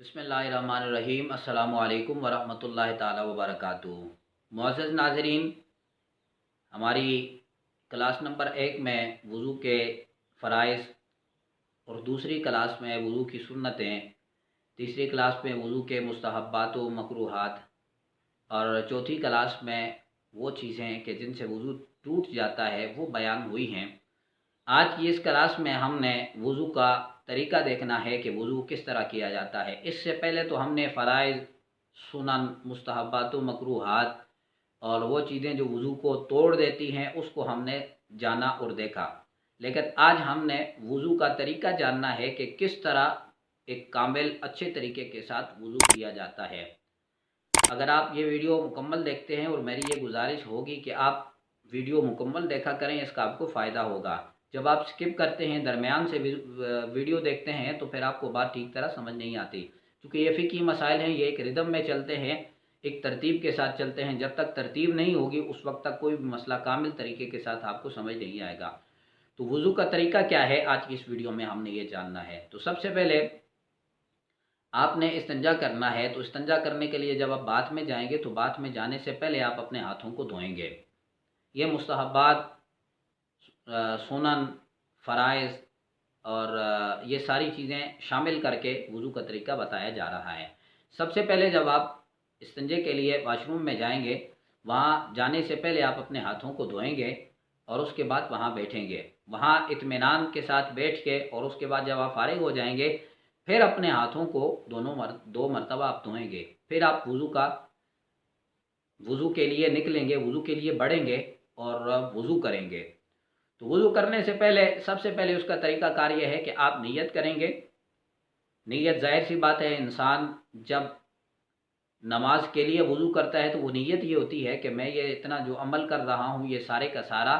बिस्मिल्लाहिर्रहमानिर्रहीम। अस्सलामु अलैकुम वरहमतुल्लाहि ताला वबरकातुहू। मुअज़्ज़ज़ नाज़रीन, हमारी क्लास नंबर 1 में वज़ू के फ़राइज़ और दूसरी क्लास में वज़ू की सुन्नतें, तीसरी क्लास में वज़ू के मुस्तहब्बात व मकरूहात और चौथी क्लास में वो चीज़ें कि जिनसे वज़ू टूट जाता है वो बयान हुई हैं। आज की इस क्लास में हमने वज़ू का तरीका देखना है कि वज़ू किस तरह किया जाता है। इससे पहले तो हमने फ़राइज़, सुनन, मुस्तहब्बात व मकरूहात और वो चीज़ें जो वज़ू को तोड़ देती हैं उसको हमने जाना और देखा। लेकिन आज हमने वज़ू का तरीका जानना है कि किस तरह एक कामिल अच्छे तरीके के साथ वज़ू किया जाता है। अगर आप ये वीडियो मुकम्मल देखते हैं, और मेरी ये गुजारिश होगी कि आप वीडियो मुकम्मल देखा करें, इसका आपको फ़ायदा होगा। जब आप स्किप करते हैं, दरमियान से वीडियो देखते हैं, तो फिर आपको बात ठीक तरह समझ नहीं आती, क्योंकि ये फ़िक़ही मसाइल हैं, ये एक रिदम में चलते हैं, एक तरतीब के साथ चलते हैं। जब तक तरतीब नहीं होगी उस वक्त तक कोई भी मसला कामिल तरीके के साथ आपको समझ नहीं आएगा। तो वज़ू का तरीका क्या है, आज की इस वीडियो में हमने ये जानना है। तो सबसे पहले आपने इस्तिंजा करना है। तो इस्तिंजा करने के लिए जब आप बाथ में जाएंगे, तो बाथ में जाने से पहले आप अपने हाथों को धोएंगे। ये मुस्तहब्बात, सुनन, फ़राइज़ और ये सारी चीज़ें शामिल करके वज़ू का तरीका बताया जा रहा है। सबसे पहले जब आप इस्तिंजे के लिए वाशरूम में जाएंगे, वहाँ जाने से पहले आप अपने हाथों को धोएंगे और उसके बाद वहाँ बैठेंगे। वहाँ इत्मीनान के साथ बैठ के, और उसके बाद जब आप फारिग हो जाएंगे, फिर अपने हाथों को दो मरतबा आप धोएंगे। फिर आप वज़ू के लिए निकलेंगे, वज़ू के लिए बढ़ेंगे और वज़ू करेंगे। तो वज़ू करने से पहले सबसे पहले उसका तरीक़ाकार ये है कि आप नियत करेंगे। नियत ज़ाहिर सी बात है, इंसान जब नमाज के लिए वज़ू करता है तो वो नियत ये होती है कि मैं ये इतना जो अमल कर रहा हूँ, ये सारे का सारा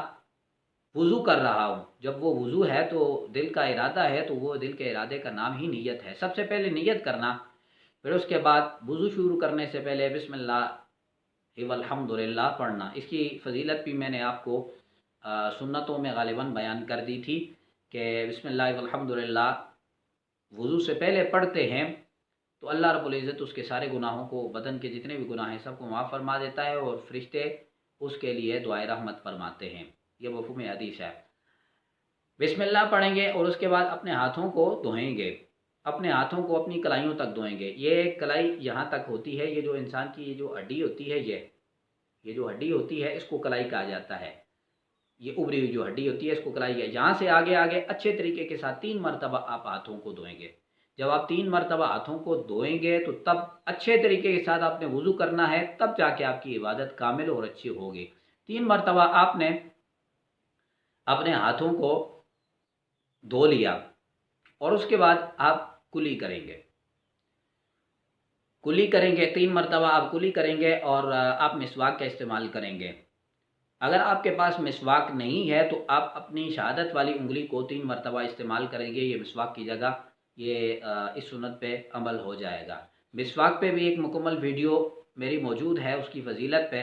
वज़ू कर रहा हूँ। जब वो वज़ू है तो दिल का इरादा है, तो वो दिल के इरादे का नाम ही नियत है। सबसे पहले नियत करना, फिर उसके बाद वज़ू शुरू करने से पहले बिस्मिल्लाह वल्हम्दुलिल्लाह पढ़ना। इसकी फ़जीलत भी मैंने आपको सुन्नतों में ग़ालिबन बयान कर दी थी कि बिस्मिल्लाह वल्हम्दुलिल्लाह वज़ू से पहले पढ़ते हैं तो अल्लाह रब्बुल इज़्ज़त उसके सारे गुनाहों को, बदन के जितने भी गुनाह हैं सबको माफ़ फरमा देता है, और फ़रिश्ते उसके लिए दुआए रहमत फरमाते हैं। ये मफ़हूम हदीस है। बिस्मिल्लाह पढ़ेंगे और उसके बाद अपने हाथों को धोएंगे। अपने हाथों को अपनी कलाइयों तक धोएंगे। ये कलाई यहाँ तक होती है, ये जो इंसान की ये जो हड्डी होती है, ये जो हड्डी होती है इसको कलाई कहा जाता है। ये उभरी हुई जो हड्डी होती है इसको कलाई है। यहाँ से आगे आगे अच्छे तरीके के साथ 3 मरतबा आप हाथों को धोएंगे। जब आप 3 मरतबा हाथों को धोएंगे तो तब अच्छे तरीके के साथ आपने वज़ू करना है, तब जाके आपकी इबादत कामिल और अच्छी होगी। 3 मरतबा आपने अपने हाथों को धो लिया और उसके बाद आप कुली करेंगे। कुली करेंगे 3 मरतबा आप कुली करेंगे, और आप मिसवाक का इस्तेमाल करेंगे। अगर आपके पास मिसवाक नहीं है तो आप अपनी शहादत वाली उंगली को 3 मरतबा इस्तेमाल करेंगे। ये मिसवाक की जगह ये इस सुन्नत पे अमल हो जाएगा। मिसवाक पे भी एक मुकम्मल वीडियो मेरी मौजूद है उसकी फ़जीलत पे,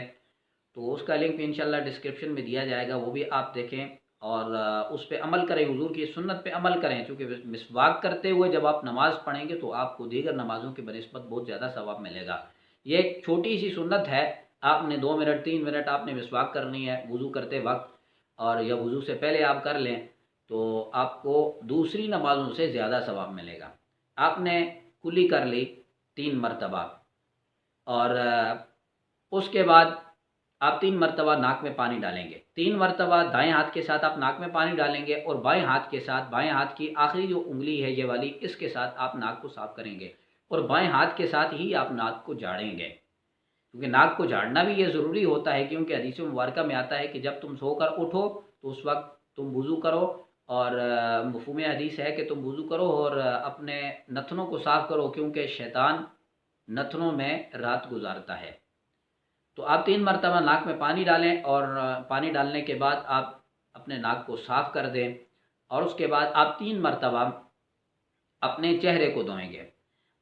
तो उसका लिंक भी इंशाल्लाह डिस्क्रिप्शन में दिया जाएगा, वो भी आप देखें और उस पे अमल करें, हुज़ूर की सुन्नत पे अमल करें। चूँकि मिसवाक करते हुए जब आप नमाज़ पढ़ेंगे तो आपको दीगर नमाज़ों की बनिस्बत बहुत ज़्यादा सवाब मिलेगा। ये एक छोटी सी सुन्नत है। आपने 2 मिनट 3 मिनट आपने मिसवाक करनी है वज़ू करते वक्त, और या वज़ू से पहले आप कर लें तो आपको दूसरी नमाज़ों से ज़्यादा सवाब मिलेगा। आपने कुली कर ली 3 मरतबा, और उसके बाद आप 3 मरतबा नाक में पानी डालेंगे। 3 मरतबा दाएँ हाथ के साथ आप नाक में पानी डालेंगे, और बाएँ हाथ के साथ, बाएँ हाथ की आखिरी जो उंगली है ये वाली, इसके साथ आप नाक को साफ़ करेंगे, और बाएँ हाथ के साथ ही आप नाक को झाड़ेंगे। क्योंकि नाक को झाड़ना भी ये ज़रूरी होता है, क्योंकि हदीस मुबारक में आता है कि जब तुम सोकर उठो तो उस वक्त तुम वज़ू करो, और मफ़हूम हदीस है कि तुम वज़ू करो और अपने नथनों को साफ़ करो, क्योंकि शैतान नथनों में रात गुजारता है। तो आप 3 मरतबा नाक में पानी डालें, और पानी डालने के बाद आप अपने नाक को साफ़ कर दें, और उसके बाद आप 3 मरतबा अपने चेहरे को धोएंगे।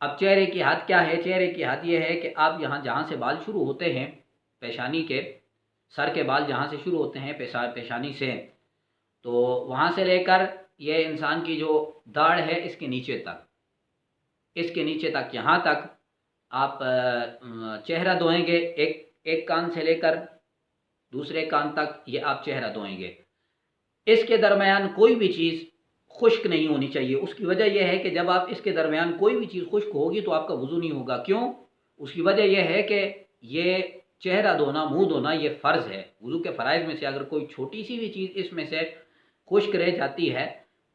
अब चेहरे की हद क्या है? चेहरे की हद ये है कि आप यहाँ जहाँ से बाल शुरू होते हैं, पेशानी के, सर के बाल जहाँ से शुरू होते हैं पेशानी से, तो वहाँ से लेकर ये इंसान की जो दाढ़ है इसके नीचे तक, इसके नीचे तक, यहाँ तक आप चेहरा धोएंगे, एक कान से लेकर दूसरे कान तक ये आप चेहरा धोएंगे। इसके दरमियान कोई भी चीज़ खुश्क नहीं होनी चाहिए। उसकी वजह यह है कि जब आप इसके दरमियान कोई भी चीज़ खुश्क होगी तो आपका वज़ू नहीं होगा। क्यों? उसकी वजह यह है कि ये चेहरा धोना, मुंह धोना, ये फ़र्ज़ है। वज़ू के फ़राइज़ में से अगर कोई छोटी सी भी चीज़ इसमें से खुश्क रह जाती है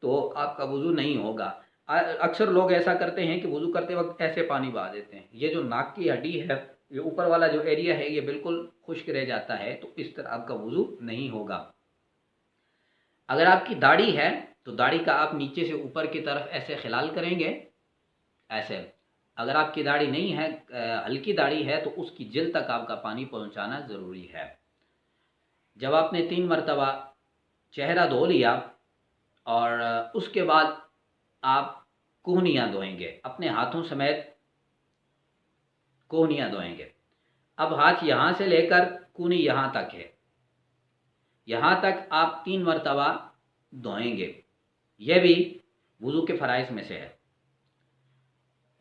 तो आपका वज़ू नहीं होगा। अक्सर लोग ऐसा करते हैं कि वज़ू करते वक्त ऐसे पानी बहा देते हैं। ये जो नाक की हड्डी है, ये ऊपर वाला जो एरिया है, ये बिल्कुल खुश्क रह जाता है, तो इस तरह आपका वज़ू नहीं होगा। अगर आपकी दाढ़ी है तो दाढ़ी का आप नीचे से ऊपर की तरफ ऐसे खिलाल करेंगे, ऐसे। अगर आपकी दाढ़ी नहीं है, हल्की दाढ़ी है, तो उसकी जिल तक आपका पानी पहुंचाना ज़रूरी है। जब आपने 3 मरतबा चेहरा धो लिया और उसके बाद आप कोहनियाँ धोएंगे, अपने हाथों समेत कोहनियाँ धोएंगे। अब हाथ यहाँ से लेकर कूनी यहाँ तक है, यहाँ तक आप 3 मरतबा धोएंगे। यह भी वज़ू के फ़राइज़ में से है।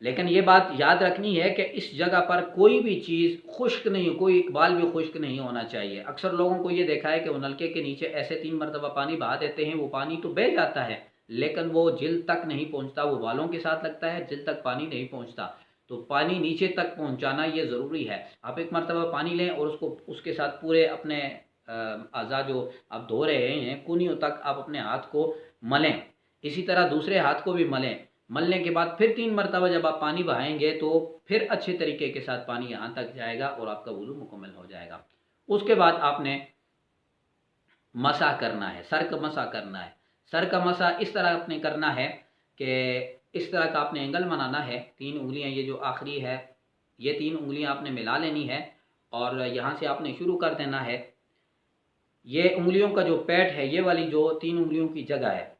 लेकिन ये बात याद रखनी है कि इस जगह पर कोई भी चीज़ खुश्क नहीं, कोई बाल भी खुश्क नहीं होना चाहिए। अक्सर लोगों को ये देखा है कि वो नलके के नीचे ऐसे 3 मरतबा पानी बहा देते हैं, वो पानी तो बह जाता है लेकिन वो जिल तक नहीं पहुंचता, वो बालों के साथ लगता है, जिल तक पानी नहीं पहुंचता। तो पानी नीचे तक पहुंचाना ये ज़रूरी है। आप 1 मरतबा पानी लें और उसको उसके साथ पूरे अपने अज़ा जो आप धो रहे हैं कूनियों तक आप अपने हाथ को मलें। इसी तरह दूसरे हाथ को भी मलें। मलने के बाद फिर 3 मरतबा जब आप पानी बहाएंगे तो फिर अच्छे तरीके के साथ पानी यहाँ तक जाएगा और आपका वज़ू मुकम्मल हो जाएगा। उसके बाद आपने मसा करना है, सर का मसा करना है। सर का मसा इस तरह आपने करना है कि इस तरह का आपने एंगल बनाना है। 3 उंगलियाँ, ये जो आखिरी है, ये 3 उंगलियाँ आपने मिला लेनी है और यहाँ से आपने शुरू कर देना है। ये उंगलियों का जो पैट है, ये वाली जो 3 उंगलियों की जगह है,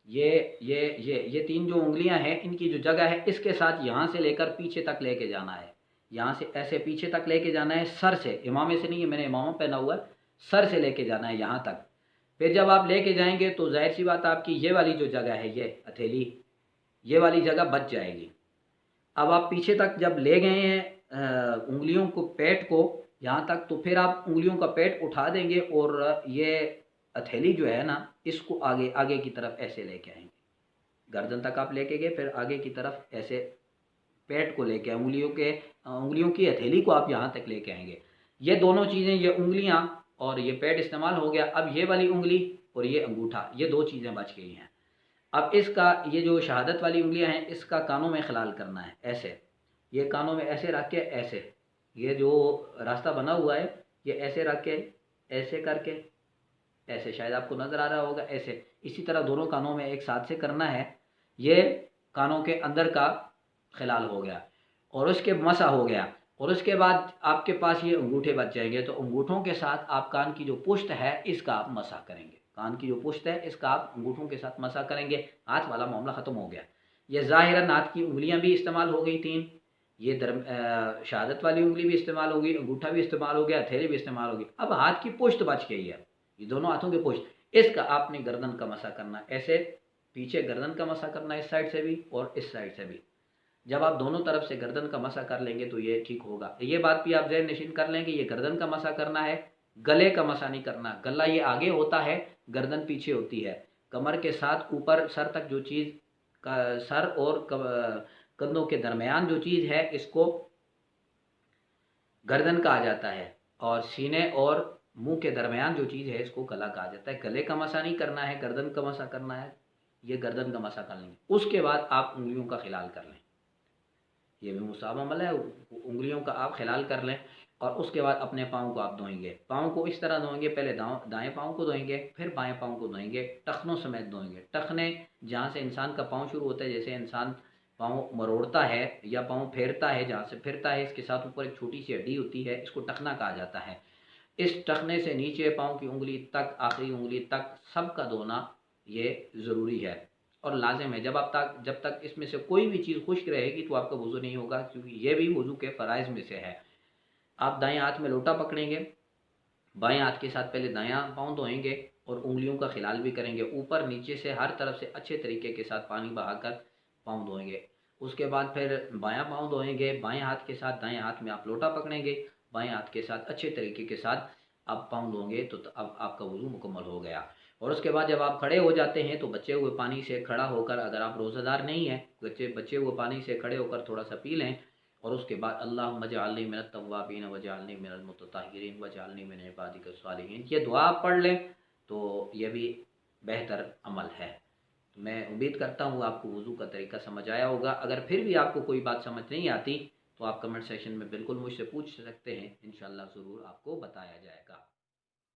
ये 3 जो उंगलियां हैं, इनकी जो जगह है, इसके साथ यहाँ से लेकर पीछे तक लेके जाना है। यहाँ से ऐसे पीछे तक लेके जाना है, सर से, इमामे से नहीं है, मैंने इमामा पहना हुआ है, सर से लेके जाना है यहाँ तक। फिर जब आप लेके जाएंगे तो जाहिर सी बात आपकी ये वाली जो जगह है, ये हथेली, ये वाली जगह बच जाएगी। अब आप पीछे तक जब ले गए हैं उंगलियों को, पैट को यहाँ तक, तो फिर आप उंगलियों का पैट उठा देंगे और ये हथेली जो है ना, इसको आगे आगे की तरफ ऐसे लेके आएंगे। गर्दन तक आप लेके गए, फिर आगे की तरफ ऐसे पैट को लेके उंगलियों की हथेली को आप यहाँ तक लेके आएंगे। ये दोनों चीज़ें, ये उंगलियाँ और ये पैट इस्तेमाल हो गया। अब ये वाली उंगली और ये अंगूठा, ये 2 चीज़ें बच गई हैं। अब इसका, ये जो शहादत वाली उंगलियां हैं, इसका कानों में खिलाल करना है, ऐसे। ये कानों में ऐसे रख के, ऐसे, ये जो रास्ता बना हुआ है, ये ऐसे रख के, ऐसे करके, ऐसे, शायद आपको नज़र आ रहा होगा, ऐसे। इसी तरह दोनों कानों में एक साथ से करना है। ये कानों के अंदर का खिलाल हो गया और उसके मसा हो गया। और उसके बाद आपके पास ये अंगूठे बच जाएंगे, तो अंगूठों के साथ आप कान की जो पुश्त है, इसका आप मसा करेंगे। कान की जो पुश्त है, इसका आप अंगूठों के साथ मसा करेंगे। हाथ वाला मामला ख़त्म हो गया। ये ज़ाहिरन हाथ की उंगलियां भी इस्तेमाल हो गई 3, ये शहादत वाली उंगली भी इस्तेमाल होगी, अंगूठा भी इस्तेमाल हो गया, हथेली भी इस्तेमाल होगी। अब हाथ की पुश्त बच गई है, ये दोनों हाथों की पुश्त, इसका आपने गर्दन का मसा करना, ऐसे पीछे गर्दन का मसा करना, इस साइड से भी और इस साइड से भी। जब आप दोनों तरफ से गर्दन का मसा कर लेंगे तो ये ठीक होगा। ये बात भी आप ज़हन नशीन कर लेंगे, ये गर्दन का मसा करना है, गले का मसा नहीं करना। गला ये आगे होता है, गर्दन पीछे होती है। कमर के साथ ऊपर सर तक जो चीज़ का, सर और कंधों के दरमियान जो चीज़ है, इसको गर्दन कहा जाता है। और सीने और मुंह के दरमियान जो चीज़ है, इसको गला कहा जाता है। गले का मसा नहीं करना है, गर्दन का मसा करना है। ये गर्दन का मसा कर लेंगे। उसके बाद आप उंगलियों का खिलाल कर लें, ये भी मुसाब अमल है। उंगलियों का आप खिलाल कर लें और उसके बाद अपने पाँव को आप धोएंगे। पाँव को इस तरह धोएंगे, पहले दाएं पाँव को धोएंगे, फिर बाएं पाँव को धोएंगे, टखनों समेत धोएंगे। टखने जहाँ से इंसान का पाँव शुरू होता है, जैसे इंसान पाँव मरोड़ता है या पाँव फेरता है, जहाँ से फिरता है, इसके साथ ऊपर एक छोटी सी हड्डी होती है, इसको टखना कहा जाता है। इस टखने से नीचे पाँव की उंगली तक, आखिरी उंगली तक, सबका धोना ये ज़रूरी है और लाजिम है। जब तक इसमें से कोई भी चीज़ खुश्क रहेगी तो आपका वज़ू नहीं होगा, क्योंकि ये भी वज़ू के फ़राइज़ में से है। आप दाएं हाथ में लोटा पकड़ेंगे, बाएं हाथ के साथ पहले दायां पाँव धोएंगे और उंगलियों का खिलाल भी करेंगे। ऊपर नीचे से हर तरफ से अच्छे तरीके के साथ पानी बहाकर पाँव धोएंगे। उसके बाद फिर बायां पाँव धोएंगे, बाएं हाथ के साथ दाएं हाथ में आप लोटा पकड़ेंगे, बाएं हाथ के साथ अच्छे तरीके के साथ आप पाँव धोंगे तो अब आपका वज़ू मुकम्मल हो गया। और उसके बाद जब आप खड़े हो जाते हैं तो बचे हुए पानी से खड़ा होकर, अगर आप रोज़ादार नहीं हैं, बचे हुए पानी से खड़े होकर थोड़ा सा पी लें। और उसके बाद अल्लाहुम्मा जअलनी मिनत तव्वाबीन वजअलनी मिनल मुतत्तहिरीन वजअलनी मिन इबादिकस सालिहीन, ये दुआ आप पढ़ लें तो ये भी बेहतर अमल है। मैं उम्मीद करता हूँ आपको वज़ू का तरीका समझ आया होगा। अगर फिर भी आपको कोई बात समझ नहीं आती तो आप कमेंट सेक्शन में बिल्कुल मुझसे पूछ सकते हैं, इंशाअल्लाह ज़रूर आपको बताया जाएगा।